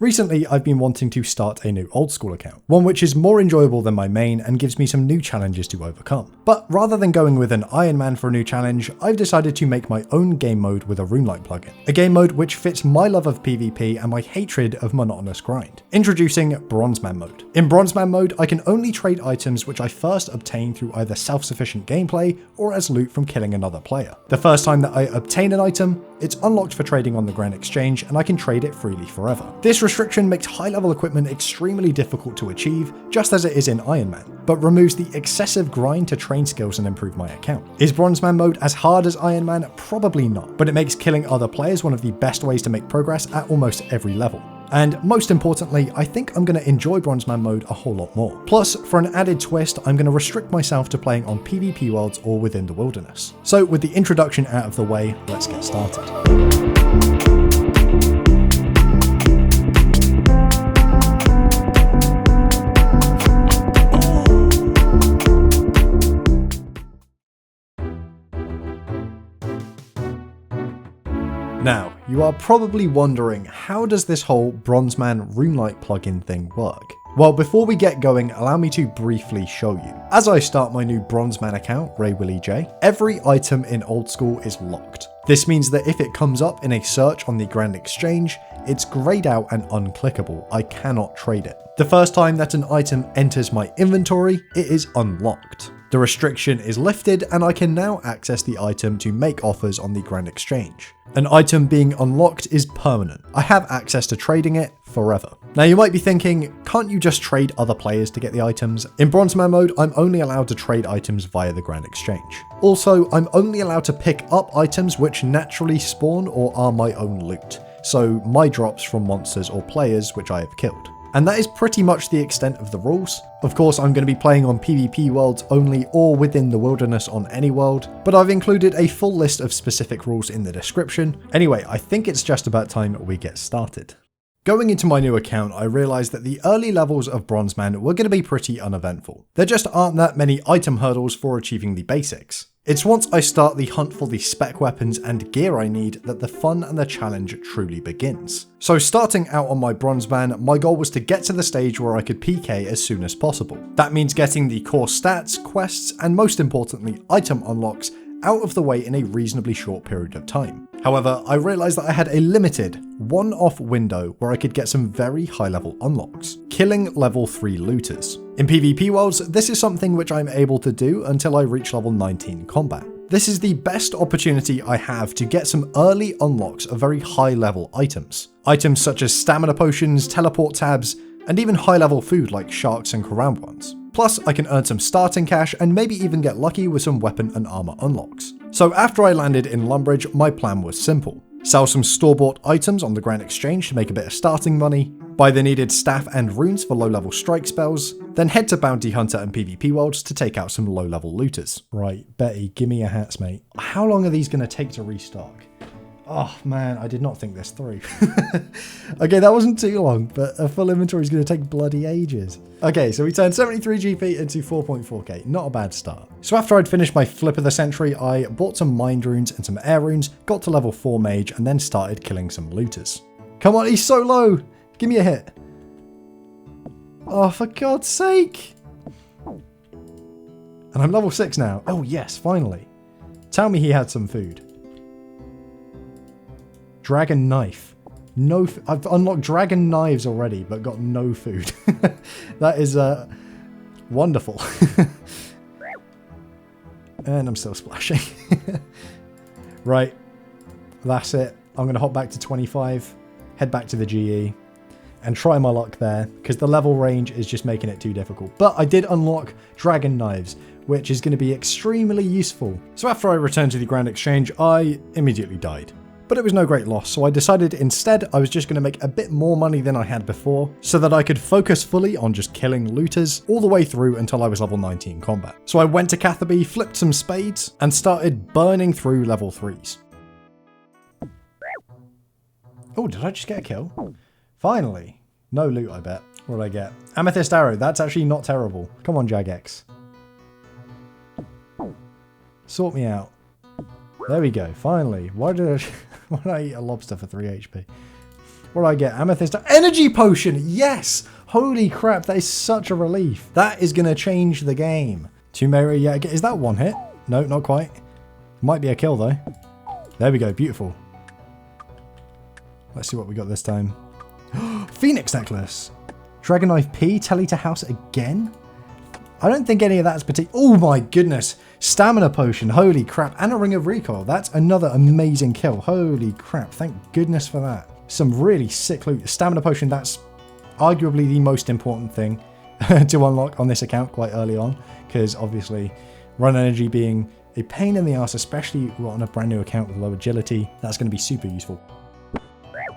Recently, I've been wanting to start a new old school account, one which is more enjoyable than my main and gives me some new challenges to overcome. But rather than going with an Iron Man for a new challenge, I've decided to make my own game mode with a RuneLite plugin. A game mode which fits my love of PvP and my hatred of monotonous grind. Introducing Bronzeman mode. In Bronzeman mode, I can only trade items which I first obtain through either self-sufficient gameplay or as loot from killing another player. The first time that I obtain an item, it's unlocked for trading on the Grand Exchange and I can trade it freely forever. This restriction makes high-level equipment extremely difficult to achieve, just as it is in Iron Man, but removes the excessive grind to train skills and improve my account. Is Bronzeman mode as hard as Iron Man? Probably not, but it makes killing other players one of the best ways to make progress at almost every level. And most importantly, I think I'm going to enjoy Bronzeman mode a whole lot more. Plus, for an added twist, I'm going to restrict myself to playing on PvP worlds or within the wilderness. So with the introduction out of the way, let's get started. Now, you are probably wondering, how does this whole Bronzeman RuneLite plugin thing work? Well, before we get going, allow me to briefly show you. As I start my new Bronzeman account, RayWillyJ, every item in Old School is locked. This means that if it comes up in a search on the Grand Exchange, it's grayed out and unclickable. I cannot trade it. The first time that an item enters my inventory, it is unlocked. The restriction is lifted and I can now access the item to make offers on the Grand Exchange. An item being unlocked is permanent. I have access to trading it forever. Now you might be thinking, can't you just trade other players to get the items? In Bronzeman mode, I'm only allowed to trade items via the Grand Exchange. Also, I'm only allowed to pick up items which naturally spawn or are my own loot. So my drops from monsters or players which I have killed. And that is pretty much the extent of the rules. Of course, I'm going to be playing on PvP worlds only or within the wilderness on any world, but I've included a full list of specific rules in the description. Anyway, I think it's just about time we get started. Going into my new account, I realized that the early levels of Bronzeman were going to be pretty uneventful. There just aren't that many item hurdles for achieving the basics. It's once I start the hunt for the spec weapons and gear I need that the fun and the challenge truly begins. So starting out on my Bronzeman, my goal was to get to the stage where I could PK as soon as possible. That means getting the core stats, quests, and most importantly, item unlocks out of the way in a reasonably short period of time. However, I realized that I had a limited, one-off window where I could get some very high-level unlocks, killing level 3 looters. In PvP worlds, this is something which I'm able to do until I reach level 19 combat. This is the best opportunity I have to get some early unlocks of very high-level items. Items such as stamina potions, teleport tabs, and even high-level food like sharks and Karam ones. Plus, I can earn some starting cash and maybe even get lucky with some weapon and armor unlocks. So after I landed in Lumbridge, my plan was simple. Sell some store-bought items on the Grand Exchange to make a bit of starting money, buy the needed staff and runes for low-level strike spells, then head to Bounty Hunter and PvP worlds to take out some low-level looters. Right, Betty, give me your hats, mate. How long are these going to take to restock? Oh man, I did not think this through. Okay, that wasn't too long, but a full inventory is going to take bloody ages. Okay, so we turned 73 GP into 4.4k. Not a bad start. So after I'd finished my flip of the century, I bought some mind runes and some air runes, got to level 4 mage, and then started killing some looters. Come on, he's so low! Give me a hit. Oh, for God's sake! And I'm level 6 now. Oh yes, finally. Tell me he had some food. Dragon knife. No, I've unlocked dragon knives already, but got no food. That is wonderful. And I'm still splashing. Right, that's it. I'm going to hop back to 25, head back to the GE, and try my luck there, because the level range is just making it too difficult. But I did unlock dragon knives, which is going to be extremely useful. So after I returned to the Grand Exchange, I immediately died. But it was no great loss, so I decided instead I was just going to make a bit more money than I had before, so that I could focus fully on just killing looters all the way through until I was level 19 combat. So I went to Catherby, flipped some spades, and started burning through level 3s. Oh, did I just get a kill? Finally. No loot, I bet. What did I get? Amethyst arrow, that's actually not terrible. Come on, Jagex. Sort me out. There we go, finally. Why did I eat a lobster for 3 HP? What do I get? Amethyst energy potion. Yes. Holy crap. That is such a relief. That is going to change the game. 2 Mary. Yeah. Is that one hit? No, not quite. Might be a kill though. There we go. Beautiful. Let's see what we got this time. Phoenix necklace. Dragon Knife P. Telly to house again. I don't think any of that's particular. Oh my goodness. Stamina potion. Holy crap. And a ring of recoil. That's another amazing kill. Holy crap. Thank goodness for that. Some really sick loot. Stamina potion. That's arguably the most important thing to unlock on this account quite early on. Because obviously run energy being a pain in the ass, especially on a brand new account with low agility. That's going to be super useful.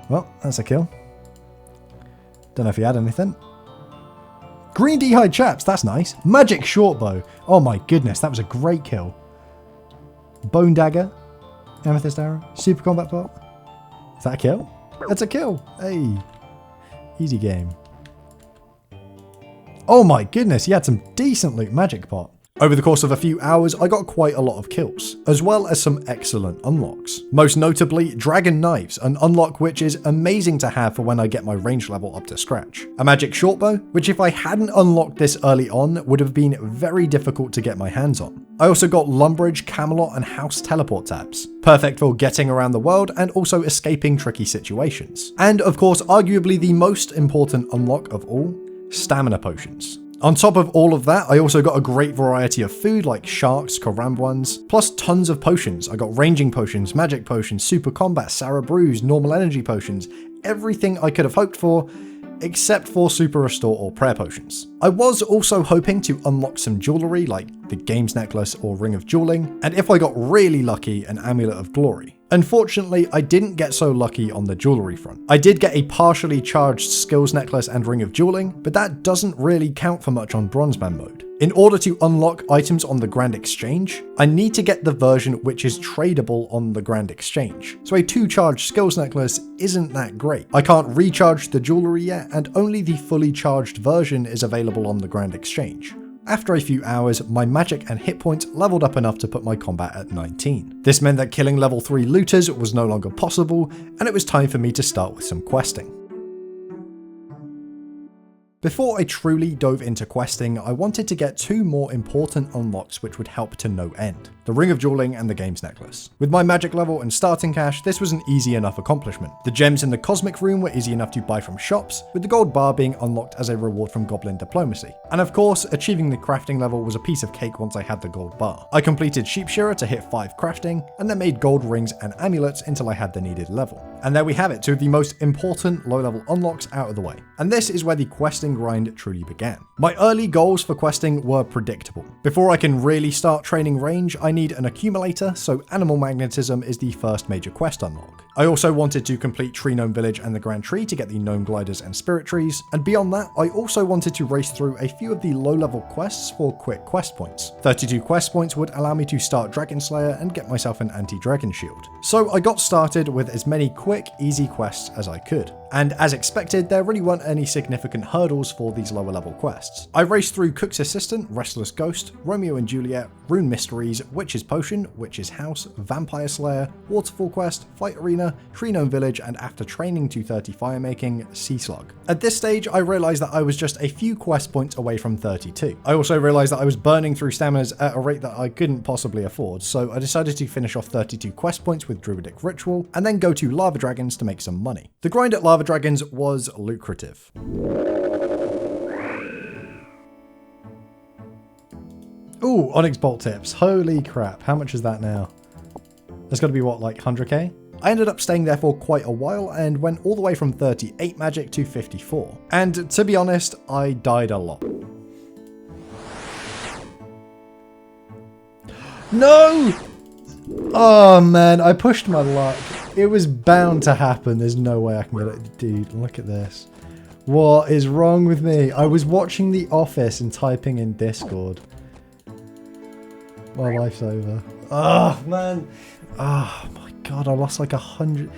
Well, that's a kill. Don't know if he had anything. Green D'hide chaps, that's nice. Magic shortbow. Oh my goodness, that was a great kill. Bone dagger. Amethyst arrow. Super combat pot. Is that a kill? That's a kill. Hey. Easy game. Oh my goodness, he had some decent loot. Magic pot. Over the course of a few hours, I got quite a lot of kills, as well as some excellent unlocks. Most notably, Dragon Knives, an unlock which is amazing to have for when I get my range level up to scratch. A magic shortbow, which if I hadn't unlocked this early on, would have been very difficult to get my hands on. I also got Lumbridge, Camelot, and House teleport tabs, perfect for getting around the world and also escaping tricky situations. And of course, arguably the most important unlock of all, stamina potions. On top of all of that, I also got a great variety of food like sharks, Karambwans, plus tons of potions. I got ranging potions, magic potions, super combat, Sarah Brews, normal energy potions, everything I could have hoped for, except for super restore or prayer potions. I was also hoping to unlock some jewelry like the games necklace or ring of dueling, and if I got really lucky, an amulet of glory. Unfortunately, I didn't get so lucky on the jewelry front. I did get a partially charged skills necklace and ring of dueling, but that doesn't really count for much on Bronzeman mode. In order to unlock items on the Grand Exchange, I need to get the version which is tradable on the Grand Exchange. So a 2-charged skills necklace isn't that great. I can't recharge the jewelry yet, and only the fully charged version is available on the Grand Exchange. After a few hours, my magic and hit points leveled up enough to put my combat at 19. This meant that killing level 3 looters was no longer possible, and it was time for me to start with some questing. Before I truly dove into questing, I wanted to get 2 more important unlocks which would help to no end. The Ring of Dueling and the Games Necklace. With my magic level and starting cash, this was an easy enough accomplishment. The gems in the Cosmic Room were easy enough to buy from shops, with the gold bar being unlocked as a reward from Goblin Diplomacy. And of course, achieving the crafting level was a piece of cake once I had the gold bar. I completed Sheep Shearer to hit 5 crafting, and then made gold rings and amulets until I had the needed level. And there we have it, 2 of the most important low-level unlocks out of the way. And this is where the questing grind truly began. My early goals for questing were predictable. Before I can really start training range, I need an accumulator, so Animal Magnetism is the first major quest unlock. I also wanted to complete Tree Gnome Village and the Grand Tree to get the Gnome Gliders and Spirit Trees, and beyond that, I also wanted to race through a few of the low-level quests for quick quest points. 32 quest points would allow me to start Dragon Slayer and get myself an anti-dragon shield. So I got started with as many quick, easy quests as I could. And as expected, there really weren't any significant hurdles for these lower level quests. I raced through Cook's Assistant, Restless Ghost, Romeo and Juliet, Rune Mysteries, Witch's Potion, Witch's House, Vampire Slayer, Waterfall Quest, Fight Arena, Tree Gnome Village, and after training to 30 firemaking, Sea Slug. At this stage, I realised that I was just a few quest points away from 32. I also realised that I was burning through staminas at a rate that I couldn't possibly afford, so I decided to finish off 32 quest points with Druidic Ritual, and then go to Lava Dragons to make some money. The grind at Lava Dragons was lucrative. Ooh, Onyx Bolt Tips. Holy crap. How much is that now? That's got to be what, like 100k? I ended up staying there for quite a while and went all the way from 38 magic to 54. And to be honest, I died a lot. No! Oh man, I pushed my luck. It was bound to happen. There's no way I can get it. Dude, look at this. What is wrong with me? I was watching The Office and typing in Discord. My life's over. Oh man. Oh my god, I lost like 100.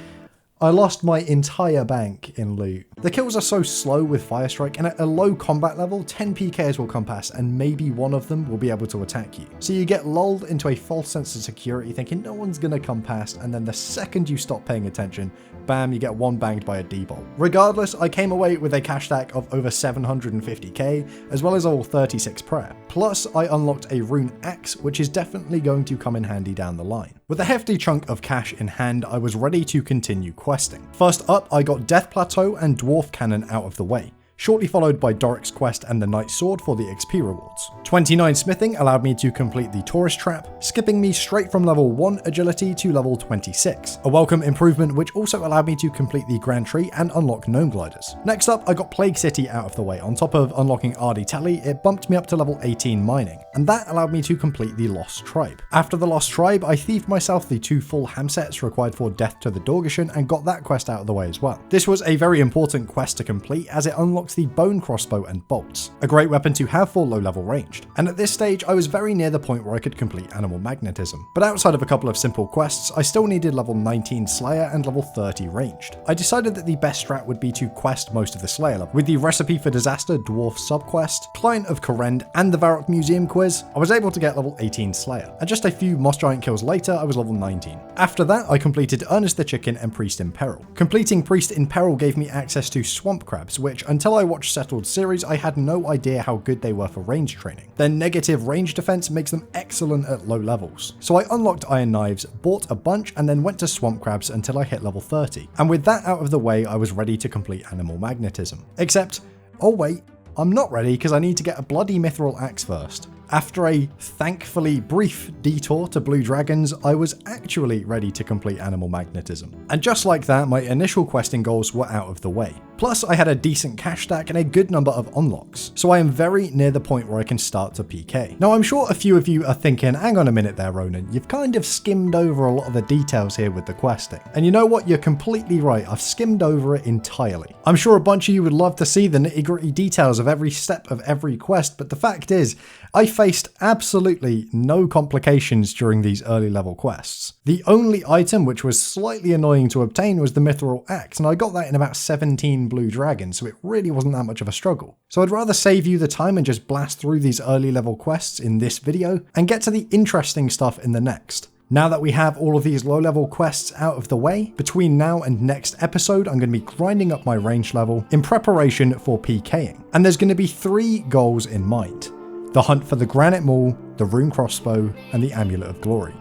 I lost my entire bank in loot. The kills are so slow with Fire Strike, and at a low combat level, 10 PKs will come past and maybe one of them will be able to attack you. So you get lulled into a false sense of security thinking no one's gonna come past, and then the second you stop paying attention, bam, you get one banged by a D-bolt. Regardless, I came away with a cash stack of over 750k, as well as a 36 prayer. Plus, I unlocked a rune axe, which is definitely going to come in handy down the line. With a hefty chunk of cash in hand, I was ready to continue questing. First up, I got Death Plateau and Dwarf Cannon out of the way, shortly followed by Doric's Quest and the Knight's Sword for the XP rewards. 29 smithing allowed me to complete the Tourist Trap, skipping me straight from level 1 agility to level 26. A welcome improvement which also allowed me to complete the Grand Tree and unlock Gnome Gliders. Next up, I got Plague City out of the way. On top of unlocking Ardy Tally, it bumped me up to level 18 mining, and that allowed me to complete the Lost Tribe. After the Lost Tribe, I thieved myself the 2 full ham sets required for Death to the Dorgeshuun and got that quest out of the way as well. This was a very important quest to complete as it unlocked the Bone Crossbow and Bolts, a great weapon to have for low level ranged. And at this stage I was very near the point where I could complete Animal Magnetism. But outside of a couple of simple quests, I still needed level 19 Slayer and level 30 ranged. I decided that the best strat would be to quest most of the Slayer level. With the Recipe for Disaster Dwarf subquest, Client of Kourend, and the Varrock Museum quiz, I was able to get level 18 Slayer. And just a few Moss Giant kills later, I was level 19. After that, I completed Ernest the Chicken and Priest in Peril. Completing Priest in Peril gave me access to Swamp Crabs, which until I watched Settled Series, I had no idea how good they were for range training. Their negative range defense makes them excellent at low levels. So I unlocked Iron Knives, bought a bunch, and then went to Swamp Crabs until I hit level 30. And with that out of the way, I was ready to complete Animal Magnetism. Except, oh wait, I'm not ready because I need to get a bloody Mithril Axe first. After a thankfully brief detour to Blue Dragons, I was actually ready to complete Animal Magnetism. And just like that, my initial questing goals were out of the way. Plus, I had a decent cash stack and a good number of unlocks, so I am very near the point where I can start to PK. Now, I'm sure a few of you are thinking, hang on a minute there, Ronan, you've kind of skimmed over a lot of the details here with the questing. And you know what? You're completely right, I've skimmed over it entirely. I'm sure a bunch of you would love to see the nitty-gritty details of every step of every quest, but the fact is, I faced absolutely no complications during these early level quests. The only item which was slightly annoying to obtain was the Mithril Axe, and I got that in about 17 Blue Dragons, so it really wasn't that much of a struggle. So I'd rather save you the time and just blast through these early level quests in this video and get to the interesting stuff in the next. Now that we have all of these low level quests out of the way, between now and next episode I'm going to be grinding up my range level in preparation for PKing. And there's going to be 3 goals in mind: the hunt for the Granite Maul, the Rune Crossbow, and the Amulet of Glory.